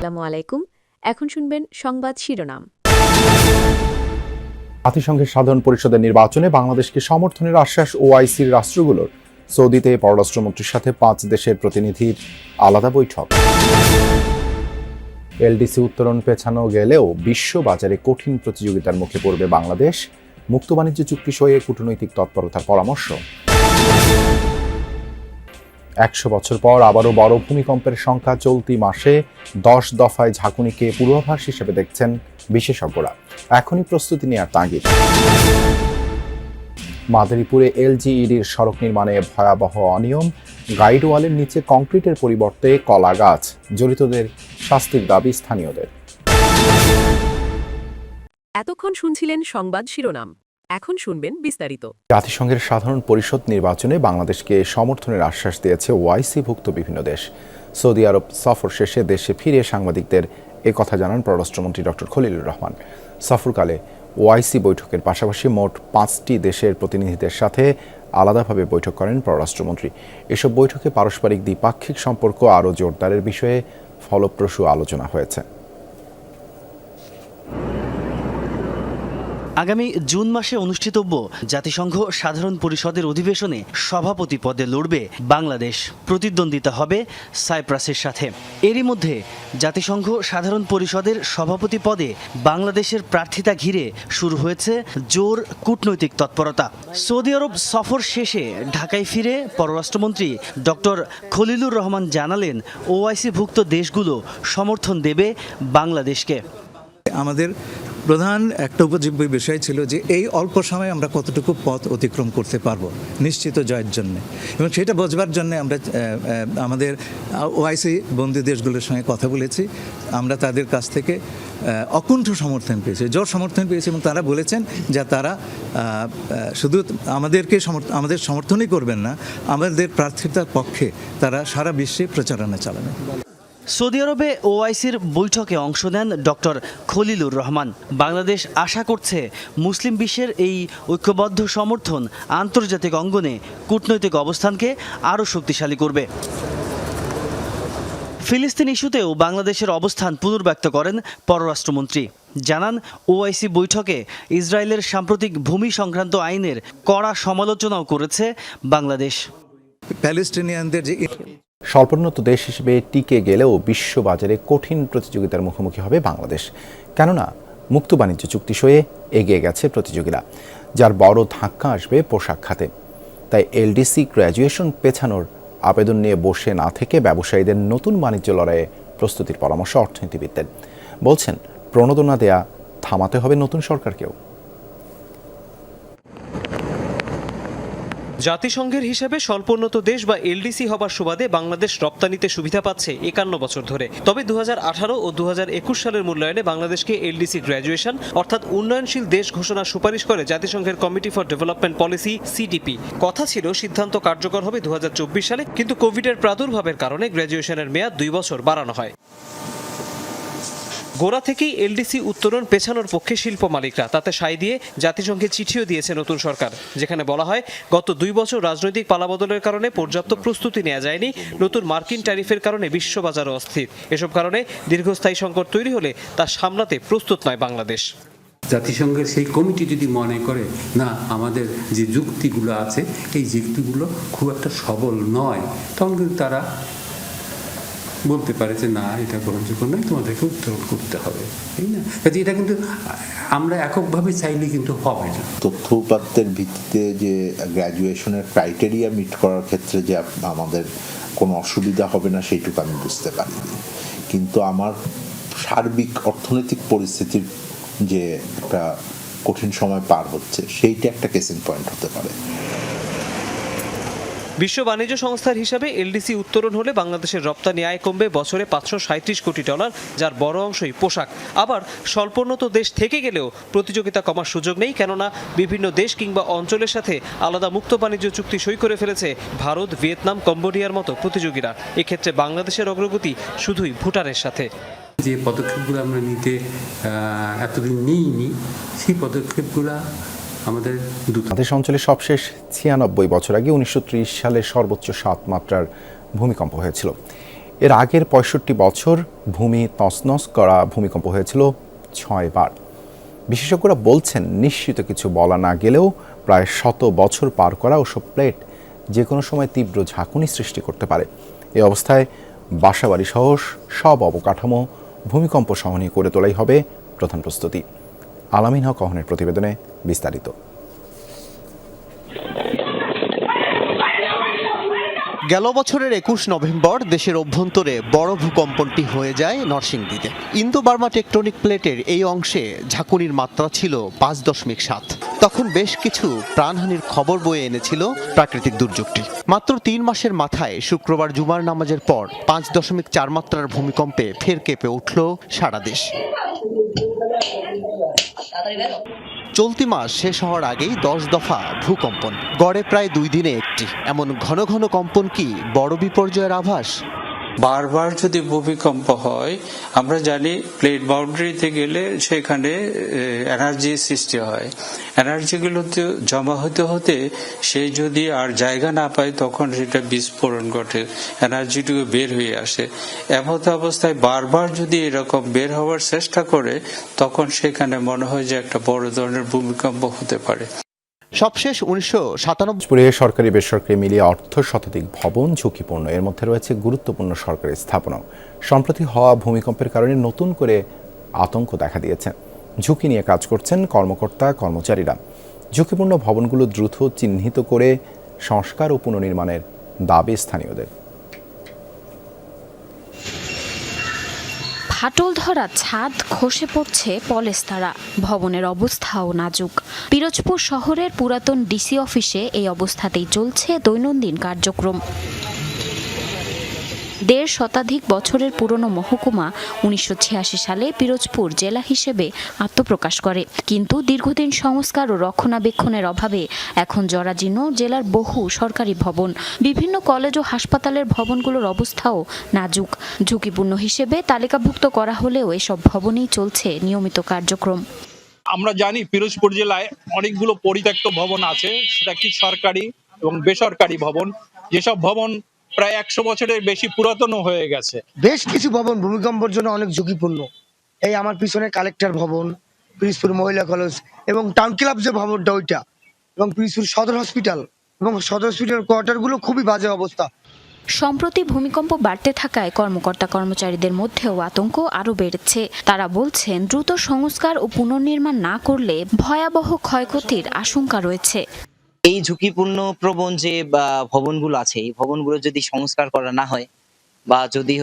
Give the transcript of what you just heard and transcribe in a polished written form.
আসসালামু আলাইকুম। এখন শুনবেন সংবাদ শিরোনাম। জাতিসংঘের সাধারণ পরিষদের নির্বাচনে বাংলাদেশকে সমর্থনের আশ্বাস ওআইসির রাষ্ট্রগুলোর। সৌদিতে পররাষ্ট্রমন্ত্রীর সাথে 5 দেশের প্রতিনিধির আলাদা বৈঠক। এলডিসি উত্তরণ পেছানো গেলেও বিশ্ব বাজারে কঠিন প্রতিযোগিতার মুখে পড়বে বাংলাদেশ। মুক্ত বাণিজ্য চুক্তি সইয়ে কূটনৈতিক তৎপরতার পরামর্শ। 100 বছর পর আবারও বড় ভূমিকম্পের সংখ্যা চলতি মাসে 10 দফায় ঝাঁকুনিকে পূর্বাভাস হিসেবে দেখছেন বিশেষজ্ঞরা। এখনই প্রস্তুতি নেওয়ার তাগিদ। মাদারীপুরে এলজিইডির সড়ক নির্মাণে ভয়াবহ অনিয়ম, গাইডওয়ালের নিচে কংক্রিটের পরিবর্তে কলা গাছ। জড়িতদের শাস্তির দাবি স্থানীয়দের। এতক্ষণ শুনছিলেন সংবাদ শিরোনাম, এখন শুনবেন বিস্তারিত। জাতিসংঘের সাধারণ পরিষদ নির্বাচনে বাংলাদেশকে সমর্থনের আশ্বাস দিয়েছে ওআইসিভুক্ত বিভিন্ন দেশ। সৌদি আরব সফর শেষে দেশে ফিরে সাংবাদিকদের কথা জানান পররাষ্ট্রমন্ত্রী ডক্টর খলিলুর রহমান। সফরকালে ওআইসি বৈঠকের পাশাপাশি মোট 5টি দেশের প্রতিনিধিদের সাথে আলাদাভাবে বৈঠক করেন পররাষ্ট্রমন্ত্রী। এসব বৈঠকে পারস্পরিক দ্বিপাক্ষিক সম্পর্ক আরও জোরদারের বিষয়ে ফলপ্রসূ আলোচনা হয়েছে। আগামী জুন মাসে অনুষ্ঠিতব্য জাতিসংঘ সাধারণ পরিষদের অধিবেশনে সভাপতি পদে লড়বে বাংলাদেশ। প্রতিদ্বন্দ্বিতা হবে সাইপ্রাসের সাথে। এরই মধ্যে জাতিসংঘ সাধারণ পরিষদের সভাপতি পদে বাংলাদেশের প্রার্থিতা ঘিরে শুরু হয়েছে জোর কূটনৈতিক তৎপরতা। সৌদি আরব সফর শেষে ঢাকায় ফিরে পররাষ্ট্রমন্ত্রী ডক্টর খলিলুর রহমান জানালেন, ওআইসিভুক্ত দেশগুলো সমর্থন দেবে বাংলাদেশকে। আমাদের প্রধান একটা উপজীব্য বিষয় ছিল যে এই অল্প সময়ে আমরা কতটুকু পথ অতিক্রম করতে পারবো নিশ্চিত জয়ের জন্য, এবং সেটা বোঝবার জন্য আমরা আমাদের ওআইসি বন্ধু দেশগুলোর সঙ্গে কথা বলেছি। আমরা তাদের কাছ থেকে অকুণ্ঠ সমর্থন পেয়েছি, জোর সমর্থন পেয়েছি, এবং তারা বলেছেন যে তারা শুধু আমাদের সমর্থনই করবেন না, আমাদের প্রার্থিতার পক্ষে তারা সারা বিশ্বে প্রচারণা চালাবেন। সৌদি আরবে ওআইসির বৈঠকে অংশ নেন ডক্টর খলিলুর রহমান। বাংলাদেশ আশা করছে মুসলিম বিশ্বের এই ঐক্যবদ্ধ সমর্থন আন্তর্জাতিক অঙ্গনে কূটনৈতিক অবস্থানকে আরও শক্তিশালী করবে। ফিলিস্তিন ইস্যুতেও বাংলাদেশের অবস্থান পুনর্ব্যক্ত করেন পররাষ্ট্রমন্ত্রী। জানান, ওআইসি বৈঠকে ইসরায়েলের সাম্প্রতিক ভূমি সংক্রান্ত আইনের কড়া সমালোচনাও করেছে বাংলাদেশ। প্যালেস্টিনিয়ানদের যে স্বল্পোন্নত দেশ হিসেবে টিকে গেলেও বিশ্ববাজারে কঠিন প্রতিযোগিতার মুখোমুখি হবে বাংলাদেশ। কেননা মুক্ত বাণিজ্য চুক্তি সয়ে এগিয়ে গেছে প্রতিযোগীরা, যার বড় ধাক্কা আসবে পোশাক খাতে। তাই এলডিসি গ্র্যাজুয়েশন পেছানোর আবেদন নিয়ে বসে না থেকে ব্যবসায়ীদের নতুন বাণিজ্য লড়াইয়ে প্রস্তুতির পরামর্শ অর্থনীতিবিদদের। বলছেন, প্রণোদনা দেয়া থামাতে হবে নতুন সরকারকেও। জাতিসংঘের হিসেবে স্বল্পোন্নত দেশ বা এলডিসি হবার সুবাদে বাংলাদেশ রপ্তানিতে সুবিধা পাচ্ছে 51 বছর ধরে। তবে 2018 ও 2021 সালের মূল্যায়নে বাংলাদেশকে এলডিসি গ্র্যাজুয়েশন অর্থাৎ উন্নয়নশীল দেশ ঘোষণার সুপারিশ করে জাতিসংঘের committee for development policy CDP. কথা ছিল সিদ্ধান্ত কার্যকর হবে 2024 সালে, কিন্তু কোভিডের প্রাদুর্ভাবের কারণে গ্র্যাজুয়েশনের মেয়াদ 2 বছর বাড়ানো হয়। গোড়া থেকেই এলডিসি উত্তরণ পেছানোর পক্ষে শিল্প মালিকরা, তাতে সায় দিয়ে জাতিসংঘে চিঠিও দিয়েছে নতুন সরকার, যেখানে বলা হয় গত 2 বছর রাজনৈতিক পালাবদলের কারণে পর্যাপ্ত প্রস্তুতি নেওয়া যায়নি, নতুন মার্কিন ট্যারিফের কারণে বিশ্ববাজারও অস্থির। এসব কারণে দীর্ঘস্থায়ী সংকট তৈরি হলে তা সামলাতে প্রস্তুত নয় বাংলাদেশ। জাতিসংঘের সেই কমিটি যদি মনে করে না আমাদের যে যুক্তিগুলো আছে এই যুক্তিগুলো খুব একটা সবল নয়, তখন কিন্তু তারা বলতে পারে যে না, এটা গ্রহণযোগ্য নয়, তোমাদেরকে উত্তরণ করতে হবে, তাই না? কাজে এটা কিন্তু আমরা এককভাবে চাইলে কিন্তু হবে না। তথ্য উপাত্তের ভিত্তিতে যে গ্র্যাজুয়েশনের ক্রাইটেরিয়া মিট করার ক্ষেত্রে যে আমাদের কোনো অসুবিধা হবে না সেইটুকু আমি বুঝতে পারিনি, কিন্তু আমার সার্বিক অর্থনৈতিক পরিস্থিতির যে একটা কঠিন সময় পার হচ্ছে সেইটা একটা কেসিং পয়েন্ট হতে পারে। বিশ্ব বাণিজ্য সংস্থার হিসাবে এলডিসি উত্তরণ হলে বাংলাদেশের রপ্তানি আয় কমবে বছরে $537 কোটি, যার বড় অংশই পোশাক। আবার স্বল্পোন্নত দেশ থেকে গেলেও প্রতিযোগিতা কমার সুযোগ নেই, কেননা বিভিন্ন দেশ কিংবা অঞ্চলের সাথে আলাদা মুক্ত বাণিজ্য চুক্তি সই করে ফেলেছে ভারত, ভিয়েতনাম, কম্বোডিয়ার মতো প্রতিযোগীরা। এক্ষেত্রে বাংলাদেশের অগ্রগতি শুধুই ভুটানের সাথে। যে পদক্ষেপগুলো আমরা নিতে এতদিন নিইনি, সেই পদক্ষেপগুলো আমাদের বাংলাদেশ অঞ্চলে সবশেষ 96 বছর আগে 1930 সালে সর্বোচ্চ 7 মাত্রার ভূমিকম্প হয়েছিল। এর আগের ৬৫ বছর ভূমি তছনছ করা ভূমিকম্প হয়েছিল ৬ বার। বিশেষজ্ঞরা বলছেন নিশ্চিত কিছু বলা না গেলেও প্রায় ১০০ বছর পার করা ওসব প্লেট যে কোনো সময় তীব্র ঝাঁকুনি সৃষ্টি করতে পারে। এই অবস্থায় বাসাবাড়ি সহ সব অবকাঠামো ভূমিকম্প সহনীয় করে তোলাই হবে প্রধান প্রস্তুতি। আলামিন হক অহনের প্রতিবেদনে বিস্তারিত। গেল বছরের ২১ নভেম্বর দেশের অভ্যন্তরে বড় ভূকম্পনটি হয়ে যায় নরসিংদীতে। ইন্দো বার্মা টেকটনিক প্লেটের এই অংশে ঝাঁকুনির মাত্রা ছিল ৫.৭। তখন বেশ কিছু প্রাণহানির খবর বয়ে এনেছিল প্রাকৃতিক দুর্যোগটি। মাত্র ৩ মাসের মাথায় শুক্রবার জুমার নামাজের পর ৫.৪ মাত্রার ভূমিকম্পে ফের কেঁপে উঠল সারা দেশ। চলতি মাস শেষ হওয়ার আগেই ১০ দফা ভূকম্পন, গড়ে প্রায় ২ দিনে একটি। এমন ঘন ঘন কম্পন কি বড় বিপর্যয়ের আভাস? বারবার যদি ভূমিকম্প হয়, আমরা জানি প্লেট বাউন্ডারিতে গেলে সেখানে এনার্জি সৃষ্টি হয়। এনার্জিগুলো জমা হতে হতে সে যদি আর জায়গা না পায় তখন সেটা বিস্ফোরণ ঘটে, এনার্জিটুকু বের হয়ে আসে। এমত অবস্থায় বারবার যদি এরকম বের হওয়ার চেষ্টা করে তখন সেখানে মনে হয় যে একটা বড় ধরনের ভূমিকম্প হতে পারে। সবশেষ ১৯৯৭ সরকারি বেসরকারি মিলিয়ে শতাধিক ভবন ঝুঁকিপূর্ণ। এর মধ্যে রয়েছে গুরুত্বপূর্ণ সরকারি স্থাপনা। সম্প্রতি হওয়া ভূমিকম্পের কারণে নতুন করে আতঙ্ক দেখা দিয়েছে। ঝুঁকি নিয়ে কাজ করছেন কর্মকর্তা কর্মচারীরা। ঝুঁকিপূর্ণ ভবনগুলো দ্রুত চিহ্নিত করে সংস্কার ও পুনর্নির্মাণের দাবি স্থানীয়দের। ফাটল ধরা ছাদ, খসে পড়ছে পলেস্তারা, ভবনের অবস্থাও নাজুক। পিরোজপুর শহরের পুরাতন ডিসি অফিসে এই অবস্থাতেই চলছে দৈনন্দিন কার্যক্রম। ১.৫ শতাধিক বছরের পুরনো মহকুমা ১৯৮৬ সালে পিরোজপুর জেলা হিসেবে আত্মপ্রকাশ করে, কিন্তু দীর্ঘদিন সংস্কার ও রক্ষণাবেক্ষণের অভাবে এখন জরাজীর্ণ জেলার বহু সরকারি ভবন। বিভিন্ন কলেজ ও হাসপাতালের ভবনগুলোর অবস্থাও নাজুক। ঝুঁকিপূর্ণ হিসেবে তালিকাভুক্ত করা হলেও এসব ভবনেই চলছে নিয়মিত কার্যক্রম। আমরা জানি পিরোজপুর জেলায় অনেকগুলো পরিত্যক্ত ভবন আছে, সেটা কি সরকারি এবং বেসরকারি ভবন। যেসব ভবন প্রায় ১০০ বছরের বেশি পুরাতনও হয়ে গেছে। বেশ কিছু ভবন ভূমিকম্পের জন্য অনেক ঝুঁকিপূর্ণ। এই আমার পিছনে কালেক্টর ভবন, পিরোজপুর মহিলা কলেজ এবং টাউন ক্লাব যে ভবনটা ওইটা, এবং পিরোজপুর সদর হসপিটাল এবং সদর হসপিটাল কোয়ার্টারগুলো খুবই বাজে অবস্থা। সম্প্রতি ভূমিকম্প বাড়তে থাকায় কর্মকর্তা কর্মচারীদের মধ্যেও আতঙ্ক আরও বেড়েছে। তারা বলছেন দ্রুত সংস্কার ও পুনর্নির্মাণ না করলে ভয়াবহ ক্ষয়ক্ষতির আশঙ্কা রয়েছে। এই ঝুঁকিপূর্ণ প্রবণ যে ভবনগুলো আছে, এই ভবনগুলো যদি সংস্কার করা না হয় বা যদি